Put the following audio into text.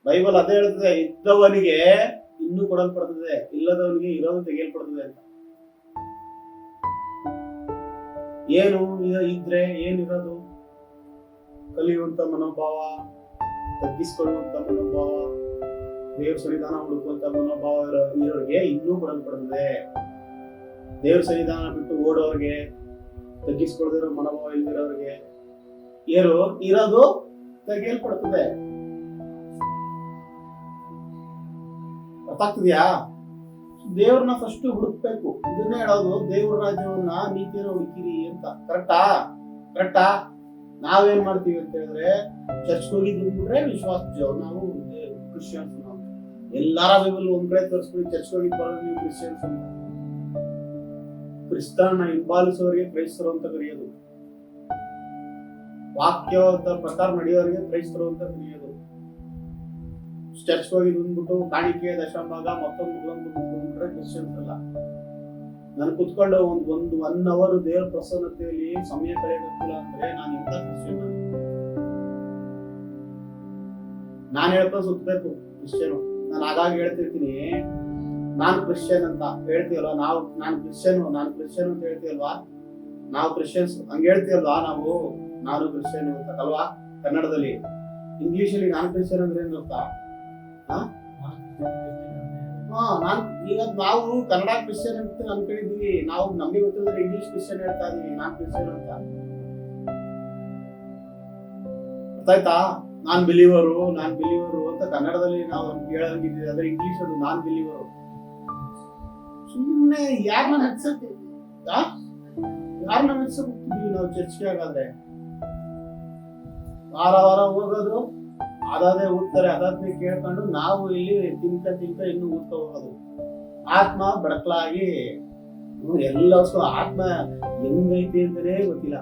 Bible ಅದೇ ಹೇಳ್ತದೆ, ಇದ್ದವನಿಗೆ ಇನ್ನೂ ಕೊಡಲ್ಪಡ್ತದೆ, ಇಲ್ಲದವನಿಗೆ ಇರೋದು ತೆಗೆಯಲ್ಪಡ್ತದೆ ಅಂತ. ಏನು ಇದ್ರೆ ಏನಿರೋದು? ಕಲಿಯುವಂತ ಮನೋಭಾವ, ತಗ್ಗಿಸಿಕೊಳ್ಳುವಂತ ಮನೋಭಾವ, ದೇವ್ರ ಸನ್ನಿಧಾನ ಹುಡುಕುವಂತ ಮನೋಭಾವ ಇರೋರಿಗೆ ಇನ್ನೂ ಕೊಡಲ್ಪಡ್ತದೆ. ದೇವ್ರ ಸನ್ನಿಧಾನ ಬಿಟ್ಟು ಓಡೋರ್ಗೆ, ತಗ್ಗಿಸ್ಕೊಳ್ದಿರೋ ಮನೋಭಾವ ಇಲ್ದಿರೋರಿಗೆ ಇರೋದು ತೆಗೆಯಲ್ಪಡ್ತದೆ. ಗೊತ್ತಾಗ್ತಿದ್ಯಾ? ದೇವ್ರನ್ನ ಫಸ್ಟ್ ಹುಡುಕ್ಬೇಕು. ಇದನ್ನೇ ಹೇಳೋದು, ದೇವ್ರ ರಾಜ್ಯವನ್ನ ನೀತಿಯನ್ನು ಹುಡುಕಿರಿ ಅಂತ. ಕರೆಕ್ಟಾ? ನಾವೇನ್ ಮಾಡ್ತೀವಿ ಅಂತ ಹೇಳಿದ್ರೆ, ಚರ್ಚ್ ಹೋಗಿದ್ಬಿಟ್ರೆ ವಿಶ್ವಾಸ ನಾವು ಕ್ರಿಶ್ಚಿಯನ್ಸ್. ನಾವು ಎಲ್ಲಾರ ಬೈಬಲ್ ಒಂದ್ ಕಡೆ ತೋರಿಸ್ಬಿಟ್ಟು ಚರ್ಚ್ ಹೋಗಿದ್ ಬರೋದು ನೀವು ಕ್ರಿಶ್ಚಿಯನ್ಸ್ ಅಂತ. ಕ್ರಿಸ್ತನ ಹಿಂಬಾಲಿಸೋರಿಗೆ ಕ್ರೈಸ್ತರು ಅಂತ ಕರೆಯೋದು, ವಾಕ್ಯದ ಪ್ರಕಾರ ನಡೆಯೋರಿಗೆ ಕ್ರೈಸ್ತರು ಅಂತ ಕರೆಯೋದು. ಚರ್ಚ್ ಹೋಗಿ ಬಂದ್ಬಿಟ್ಟು ಕಾಣಿಕೆ ದಶಭಾಗ ಮತ್ತೊಂದು ಕ್ರಿಶ್ಚಿಯನ್ಸ್ ಅಲ್ಲ. ನಾನು ಕುತ್ಕೊಂಡು ಒಂದು 1 hour ದೇವ್ರ ಪ್ರಸನ್ನತೆಯಲ್ಲಿ ಸಮಯ ಕಳೆಯಕ್ಕಿಲ್ಲ ಅಂದ್ರೆ ನಾನು ಇಂಥ ಕ್ರಿಶ್ಚಿಯನ್. ನಾನು ಹೇಳ್ತಾ ಸುತ್ತಬೇಕು ಕ್ರಿಶ್ಚಿಯನ್. ನಾನು ಆಗಾಗ ಹೇಳ್ತಿರ್ತೀನಿ, ನಾನು ಕ್ರಿಶ್ಚಿಯನ್ ಅಂತ ಹೇಳ್ತೀವಲ್ವಾ ನಾವು. ನಾನು ಕ್ರಿಶ್ಚಿಯನ್ ಅಂತ ಹೇಳ್ತೀವಲ್ವಾ ನಾವು ಕ್ರಿಶ್ಚಿಯನ್ಸ್, ಹಂಗ ಹೇಳ್ತೀವಲ್ವಾ ನಾನು ಕ್ರಿಶ್ಚಿಯನ್ ಅಂತ ಅಲ್ವಾ ಕನ್ನಡದಲ್ಲಿ. ಇಂಗ್ಲಿಷ್ ಅಲ್ಲಿ ನಾನು ಕ್ರಿಶ್ಚಿಯನ್ ಅಂದ್ರೆ ಏನ್ ಗೊತ್ತಾ? ಈಗ ನಾವು ಕನ್ನಡ ಕ್ರಿಶ್ಚಿಯನ್ ಅಂತ ಅನ್ಕೊಂಡಿದೀವಿ. ನಾವು ನಮ್ಗೆ ಗೊತ್ತಿದ್ರೆ ಇಂಗ್ಲಿಷ್ ಕ್ರಿಶ್ಚಿಯನ್ ಹೇಳ್ತಾ ಇದೀವಿ, ನಾನ್ ಕ್ರಿಶ್ಚಿಯನ್ ಅಂತ. ಗೊತ್ತಾಯ್ತಾ? ನಾನ್ ಬಿಲೀವರು ಅಂತ ಕನ್ನಡದಲ್ಲಿ ನಾವು ಹೇಳಂಗಿದ್ದೀವಿ, ಆದ್ರೆ ಇಂಗ್ಲಿಷ್ ಅದು ನಾನ್ ಬಿಲೀವರು. ಸುಮ್ಮನೆ ಯಾರನ್ನ ಮೆಚ್ಚಕ್ಕೆ ಹೋಗ್ತಿದೀವಿ ನಾವು ಚರ್ಚ್ಗೆ? ಹಾಗಾದ್ರೆ ವಾರ ಹೋಗೋದು, ಅದಾದೇ ಓದ್ತಾರೆ, ಅದಾದ್ಮೇಲೆ ಕೇಳ್ಕೊಂಡು ನಾವು ಇಲ್ಲಿ ತಿಂತ ಇನ್ನು ಓದ್ತಾ ಹೋಗೋದು. ಆತ್ಮ ಬಡಕಲಾಗಿ ಎಲ್ಲ ಆತ್ಮ ಹೆಂಗೈತಿ ಅಂತಾನೆ ಗೊತ್ತಿಲ್ಲ.